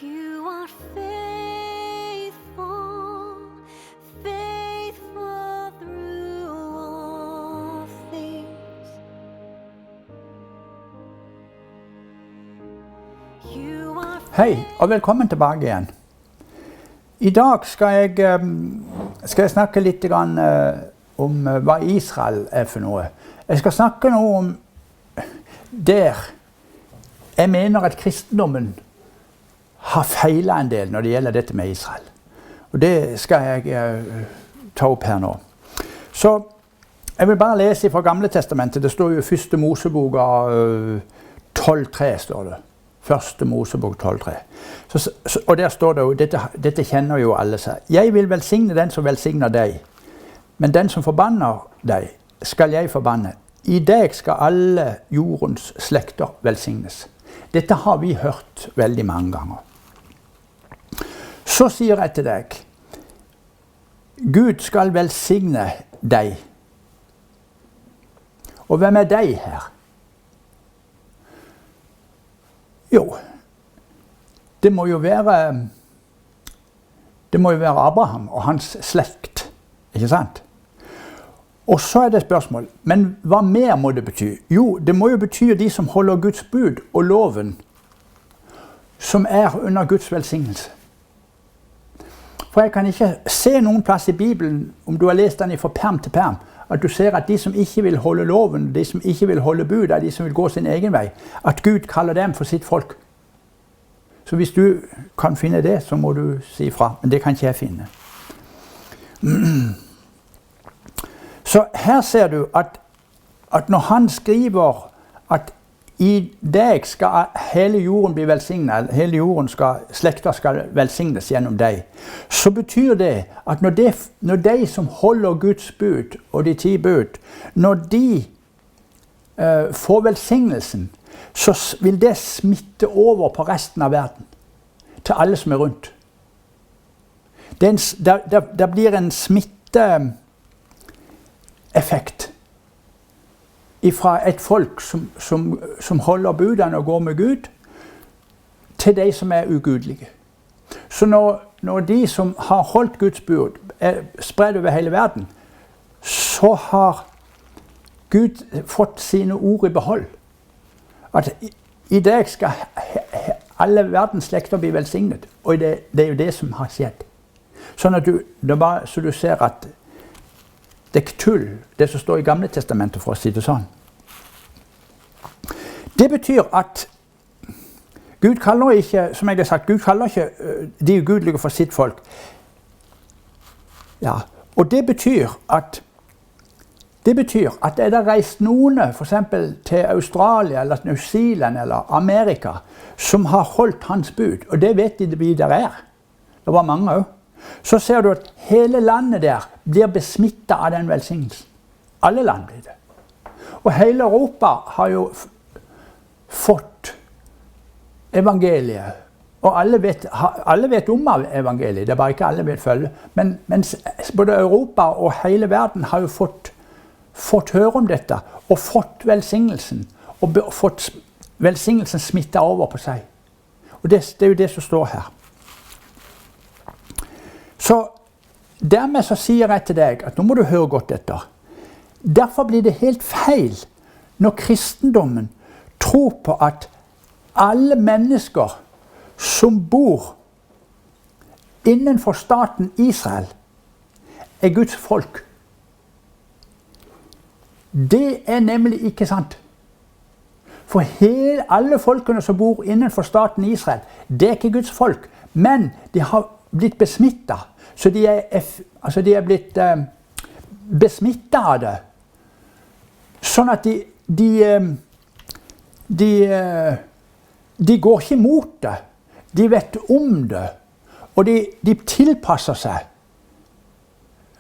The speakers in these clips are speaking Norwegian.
You are faithful, faithful through all things. You are Hei, og velkommen tilbake igjen. I dag skal jeg snakke litt om hva Israel er for noe. Jeg skal snakke noe om der jeg mener at kristendommen har feilet en del når det gjelder dette med Israel. Og det skal jeg ta opp her nå. Så jeg vil bare lese fra Gamle Testamentet. Det står jo i første Mosebok 12:3 står det. Første Mosebok 12:3. Og der står det jo, dette kjenner jo alle seg. Jeg vil velsigne den som velsigner deg, men den som forbanner deg, skal jeg forbanne. I deg skal alle jordens slekter velsignes. Dette har vi hørt veldig mange ganger. Så sier jeg til deg, Gud skal velsigne deg. Og hvem er deg her? Jo, det må jo være Abraham og hans slekt, ikke sant? Og så er det spørsmål, men hva mer må det bety? Jo, det må jo bety de som holder Guds bud og loven, som er under Guds velsignelse. For jeg kan ikke se noen plass i Bibelen, om du har lest den fra perm til perm, at du ser at de som ikke vil holde loven, de som ikke vil holde bud, er de som vil gå sin egen vei, at Gud kaller dem for sitt folk. Så hvis du kan finne det, så må du si fra, men det kan ikke jeg finne. Så her ser du at når han skriver at i deg skal hele jorden bli velsignet, hele jordens slekter skal velsignes gjennom deg, så betyr det at når de som holder Guds bud og de 10 bud, når de får velsignelsen, så vil det smitte over på resten av verden, til alle som er rundt. Det blir en smitteeffekt fra et folk som holder budene og går med Gud, til de som er ugudelige. Så når de som har holdt Guds bud er spredt over hele verden, så har Gud fått sine ord i behold. At i deg skal alle verdens slekter bli velsignet, og det er jo det som har skjedd. Sånn at så du ser at det er tull, det som står i Gamle Testamentet, for å si det sånn. Det betyr at Gud kaller ikke, som jeg har sagt, Gud kaller ikke de ugudelige for sitt folk. Ja, og det betyr at er det reist noen, for eksempel til Australia, eller New Zealand, eller Amerika, som har holdt hans bud, og det vet vi der er. Det var mange også. Så ser du at hele landet der blir besmittet av den velsignelsen. Alle land blir det. Og hele Europa har jo fått evangeliet. Og alle vet om evangeliet, det er bare ikke alle vil følge. Men både Europa og hele verden har jo fått høre om dette, og fått velsignelsen. Og fått velsignelsen smittet over på seg. Og det er jo det som står her. Så dermed så sier jeg til deg at nå må du høre godt etter. Derfor blir det helt feil når kristendommen tror på at alle mennesker som bor innenfor staten Israel er Guds folk. Det er nemlig ikke sant. For alle folkene som bor innenfor staten Israel, det er ikke Guds folk, men de har blitt besmittet. Så de er blitt besmittet av det. Sånn at de går ikke mot det. De vet om det. Og de tilpasser seg.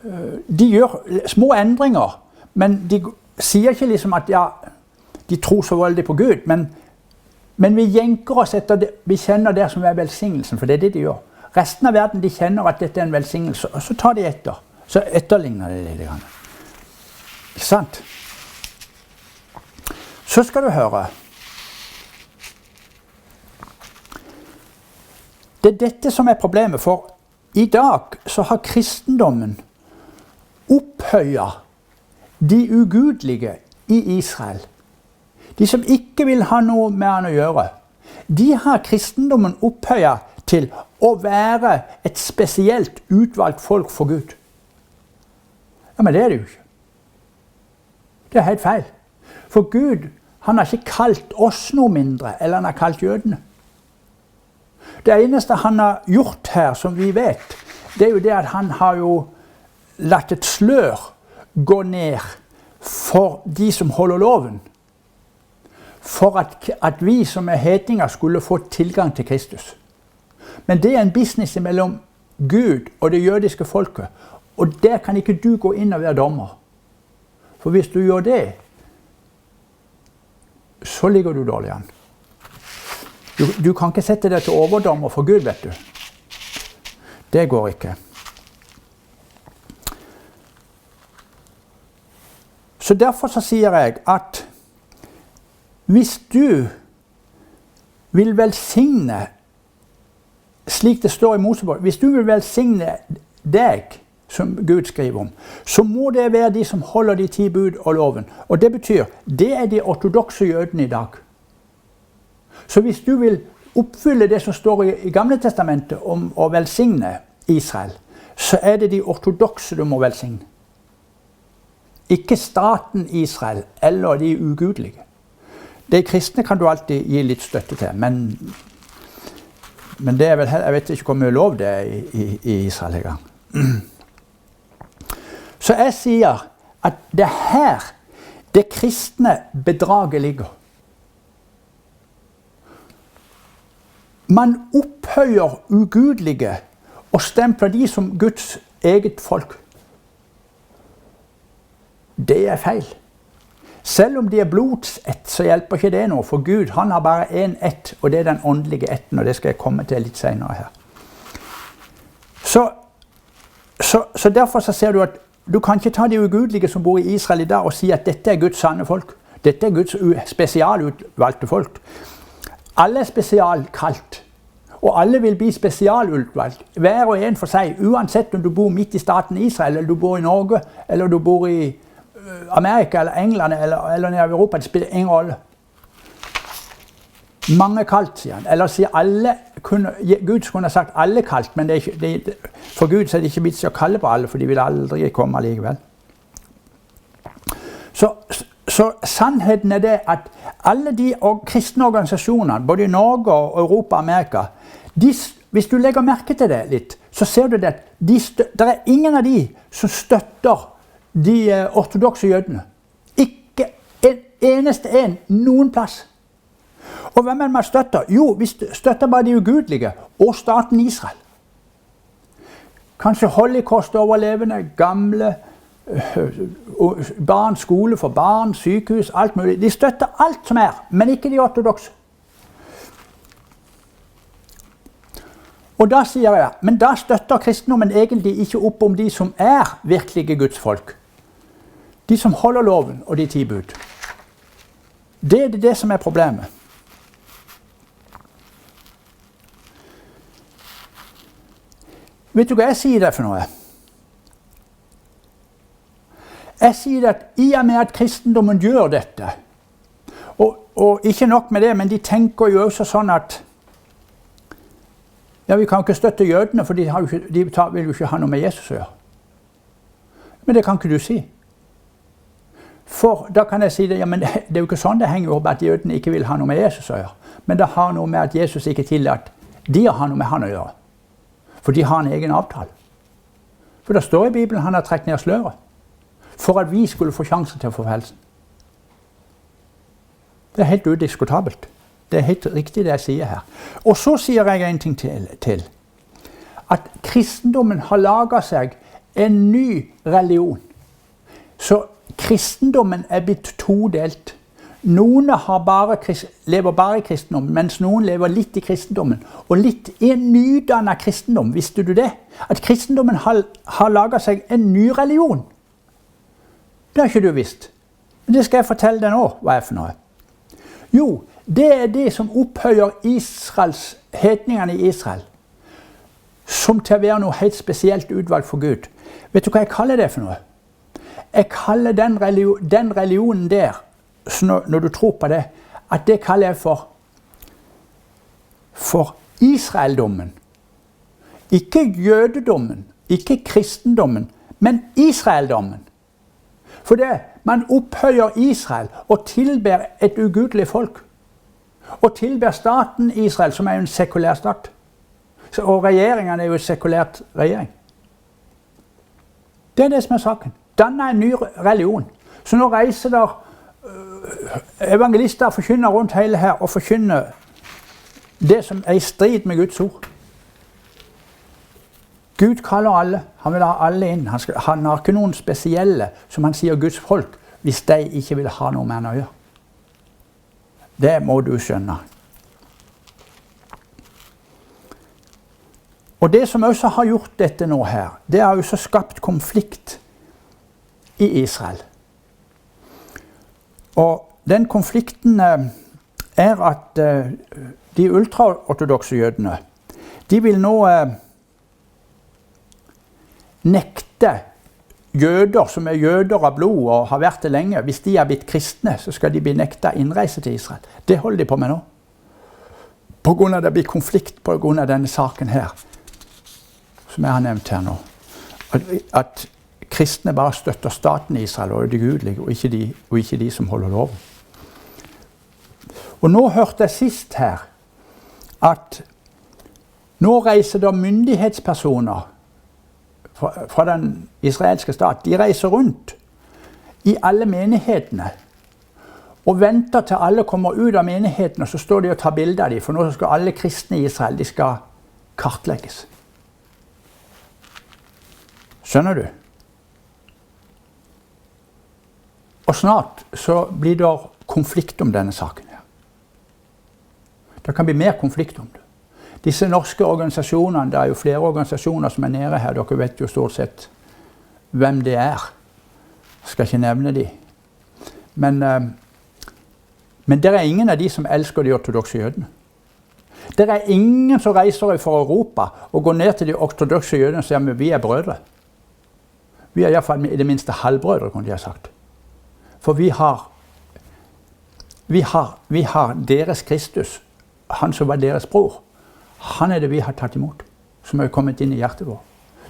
De gjør små endringer, men de sier ikke liksom at ja, de tror så veldig på Gud, men vi jenker oss etter det. Vi kjenner det som er velsignelsen, for det er det de gjør. Resten av verden de kjenner at dette er en velsignelse, og så tar de etter. Så etterligner det litt. Ikke sant? Så skal du høre. Det er dette som er problemet, for i dag så har kristendommen opphøyet de ugudelige i Israel. De som ikke vil ha noe med han å gjøre. De har kristendommen opphøyet til å være et spesielt utvalgt folk for Gud. Ja, men det er det jo ikke. Det er helt feil. For Gud, han har ikke kalt oss noe mindre, eller han har kalt jødene. Det eneste han har gjort her, som vi vet, det er jo det at han har jo latt et slør gå ned for de som holder loven. For at vi som er hedninger skulle få tilgang til Kristus. Men det er en business mellom Gud og det jødiske folket. Og der kan ikke du gå inn og være dommer. For hvis du gjør det, så ligger du dårlig an. Du kan ikke sette deg til overdommer for Gud, vet du. Det går ikke. Så derfor så sier jeg at hvis du vil velsigne, slik det står i Mosebok, hvis du vil velsigne deg, som Gud skriver om, så må det være de som holder de 10 bud og loven. Og det betyr, det er de ortodokse jødene i dag. Så hvis du vil oppfylle det som står i Gamle Testamentet om å velsigne Israel, så er det de ortodokse du må velsigne. Ikke staten Israel eller de ugudelige. De kristne kan du alltid gi litt støtte til, men det er vel, jeg vet ikke hvor mye lov det er i Israel en gang. Så jeg sier at det her, det kristne bedraget ligger. Man opphøyer ugudelige og stempler de som Guds eget folk. Det er feil. Selv om de er blodsett, så hjelper ikke det noe, for Gud han har bare en ett, og det er den åndelige etten, og det skal jeg komme til litt senere her. Så derfor så ser du at du kan ikke ta de ugudelige som bor i Israel i dag og si at dette er Guds sanne folk. Dette er Guds spesialutvalgte folk. Alle er spesialkalt, og alle vil bli spesialutvalgt. Hver og en for seg, uansett om du bor midt i staten Israel, eller du bor i Norge, eller du bor i Amerika eller England eller nede i Europa, det spiller ingen rolle. Mange kalt, sier han. Eller sier alle, Gud kunne ha sagt alle kalt, men for Gud så er det ikke vits å kalle på alle, for de vil aldri komme allikevel. Så sannheten er det at alle de kristne organisasjonene, både i Norge og Europa og Amerika, hvis du legger merke til det litt, så ser du det at det er ingen av de som støtter de ortodokse jødene. Ikke en eneste en, noen plass. Og hvem er det man støtter? Jo, vi støtter bare de ugudelige og staten Israel. Kanskje holocaust-overlevende, gamle, barn, skole for barn, sykehus, alt mulig. De støtter alt som er, men ikke de ortodokse. Og da sier jeg, men da støtter kristendommen egentlig ikke opp om de som er virkelige Guds folk. De som holder loven og de 10 bud. Det er det som er problemet. Vet du hva jeg sier det for noe? Jeg sier at i og med at kristendommen gjør dette, og ikke nok med det, men de tenker jo også sånn at ja, vi kan ikke støtte jødene, for de vil jo ikke ha noe med Jesus å gjøre. Men det kan ikke du si. For da kan jeg si det, ja, men det er jo ikke sånn det henger opp at jødene ikke vil ha noe med Jesus å gjøre. Men det har noe med at Jesus ikke tillater de har noe med han å gjøre. For de har en egen avtale. For det står i Bibelen han har trekt ned sløret. For at vi skulle få sjansen til å få frelsen. Det er helt udiskutabelt. Det er helt riktig det jeg sier her. Og så sier jeg en ting til. At kristendommen har laget seg en ny religion. Så kristendommen er blitt todelt. Noen lever bare i kristendommen, mens noen lever litt i kristendommen. Og litt i en nydannet kristendom, visste du det? At kristendommen har laget seg en ny religion. Det har ikke du visst. Men det skal jeg fortelle deg nå, hva er for noe. Jo, det er det som opphøyer hedningene i Israel som til å være noe helt spesielt utvalgt for Gud. Vet du hva jeg kaller det for noe? Jeg kaller den religionen der, når du tror på det, at det kaller jeg for Israeldommen. Ikke jødedommen, ikke kristendommen, men Israeldommen. For det, man opphøyer Israel og tilber et ugudelig folk. Og tilber staten Israel, som er en sekulær stat. Og regjeringen er jo en sekulært regjering. Det er det som er saken. Danne en ny religion. Så nå reiser der evangelister og forkynner rundt hele her og forkynner det som er i strid med Guds ord. Gud kaller alle. Han vil ha alle inn. Han har ikke noen spesielle, som han sier, Guds folk, hvis de ikke vil ha noe med han å gjøre. Det må du skjønne. Og det som også har gjort dette nå her, det har også skapt konflikt i Israel. Og den konflikten er at de ultraortodokse jødene, de vil nå nekte jøder som er jøder av blod og har vært det lenge, hvis de har blitt kristne, så skal de bli nekta innreise til Israel. Det holder de på med nå. På grunn av det blir konflikt på grunn av denne saken her, som jeg har nevnt her nå. At kristne bare støtter staten Israel og det gudelige, og ikke de som holder loven. Og nå hørte jeg sist her at nå reiser det myndighetspersoner fra den israelske stat. De reiser rundt i alle menighetene og venter til alle kommer ut av menigheten, og så står de og tar bilder av dem, for nå skal alle kristne i Israel, de skal kartlegges. Skjønner du? Og snart så blir det konflikt om denne saken her. Det kan bli mer konflikt om det. Disse norske organisasjonene, det er jo flere organisasjoner som er nede her, dere vet jo stort sett hvem det er. Jeg skal ikke nevne de. Men det er ingen av de som elsker de ortodokse jødene. Det er ingen som reiser fra Europa og går ned til de ortodokse jødene og sier at vi er brødre. Vi er i hvert fall i det minste halvbrødre, kunne de ha sagt. For vi har deres Kristus, han som var deres bror. Han er det vi har tatt imot, som er kommet inn i hjertet vårt.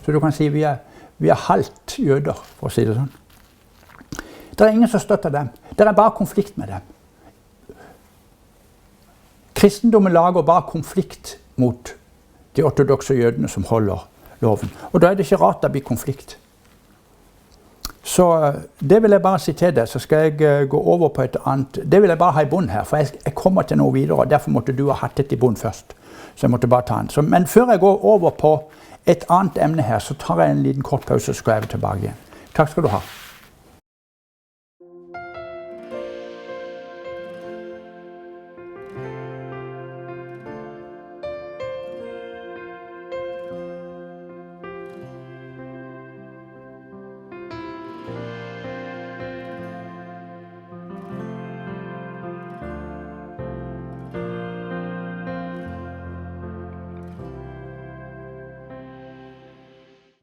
Så du kan si vi er halvt jøder, for å si det sånn. Det er ingen som støtter dem. Det er bare konflikt med dem. Kristendommen lager bare konflikt mot de ortodokse jødene som holder loven. Og da er det ikke rart det blir konflikt. Så det vil jeg bare si til deg, så skal jeg gå over på et annet. Det vil jeg bare ha i bunn her, for jeg kommer til noe videre, og derfor måtte du ha hatt det i bunn først. Så jeg måtte bare ta den. Men før jeg går over på et annet emne her, så tar jeg en liten kort pause, så skal jeg tilbake igjen. Takk skal du ha.